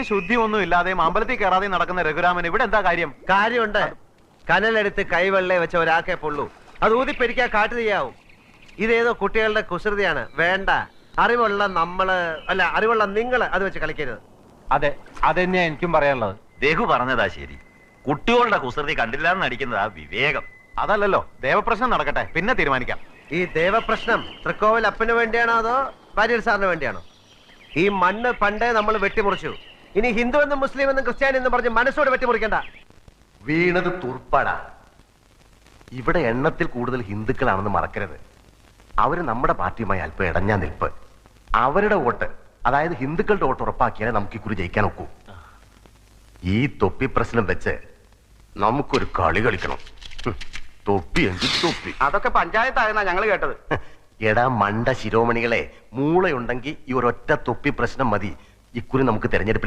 വൃത്തിയും ശുദ്ധിയും ഒന്നും ഇല്ലാതെയും അമ്പലത്തിൽ കയറാതെയും നടക്കുന്ന രഘുരാമൻ ഇവിടെ എന്താ കാര്യം? കാര്യമുണ്ട്. കനലെടുത്ത് കൈവെള്ളെ വെച്ച ഒരാൾക്കേ പൊള്ളൂ. അത് ഊതിപ്പെരിക്കാൻ കാട്ടു ചെയ്യാവും. ഇതേതോ കുട്ടികളുടെ കുസൃതിയാണ്. വേണ്ട. അറിവുള്ള അറിവുള്ള നിങ്ങൾ അത് വെച്ച് കളിക്കരുത്. അതെ, അതെന്നെയാ എനിക്കും പറയാനുള്ളത്. രഘു പറഞ്ഞതാ ശരി. കുട്ടികളുടെ കുസൃതി കണ്ടില്ലാന്ന് നടിക്കുന്നതാ വിവേകം. അതല്ലല്ലോ, ദേവപ്രശ്നം നടക്കട്ടെ, പിന്നെ തീരുമാനിക്കാം. ഈ ദേവപ്രശ്നം തൃക്കോവിൽ അപ്പന് വേണ്ടിയാണോ അതോ വാര്യർ സാറിന് വേണ്ടിയാണോ? ഈ മണ്ണ് പണ്ടേ നമ്മൾ വെട്ടിമുറിച്ചു. ഇനി ഹിന്ദു എന്നും മുസ്ലിം എന്നും ക്രിസ്ത്യാനി എന്നും പറഞ്ഞ് മനസ്സോട് വെട്ടിമുറിക്കണ്ട. വീണത് തുർപ്പാടാ. ഇവിടെ എണ്ണത്തിൽ കൂടുതൽ ഹിന്ദുക്കളാണെന്ന് മറക്കരുത്. അവര് നമ്മുടെ പാർട്ടിയുമായി അല്പം ഇടഞ്ഞാ നിൽപ്പ്. അവരുടെ വോട്ട്, അതായത് ഹിന്ദുക്കളുടെ വോട്ട് ഉറപ്പാക്കിയാലേ നമുക്ക് ഇക്കുറി ജയിക്കാൻ ഒക്കൂ. ഈ തൊപ്പി പ്രശ്നം വെച്ച് നമുക്കൊരു കളി കളിക്കണം. തൊപ്പി എങ്കിൽ തൊപ്പി. അതൊക്കെ പഞ്ചായത്തായെന്നാ ഞങ്ങൾ കേട്ടത്. എടാ മണ്ട ശിരോമണികളെ, മൂളയുണ്ടെങ്കിൽ ഈ ഒരൊറ്റ തൊപ്പി പ്രശ്നം മതി ഇക്കുറി നമുക്ക് തെരഞ്ഞെടുപ്പിൽ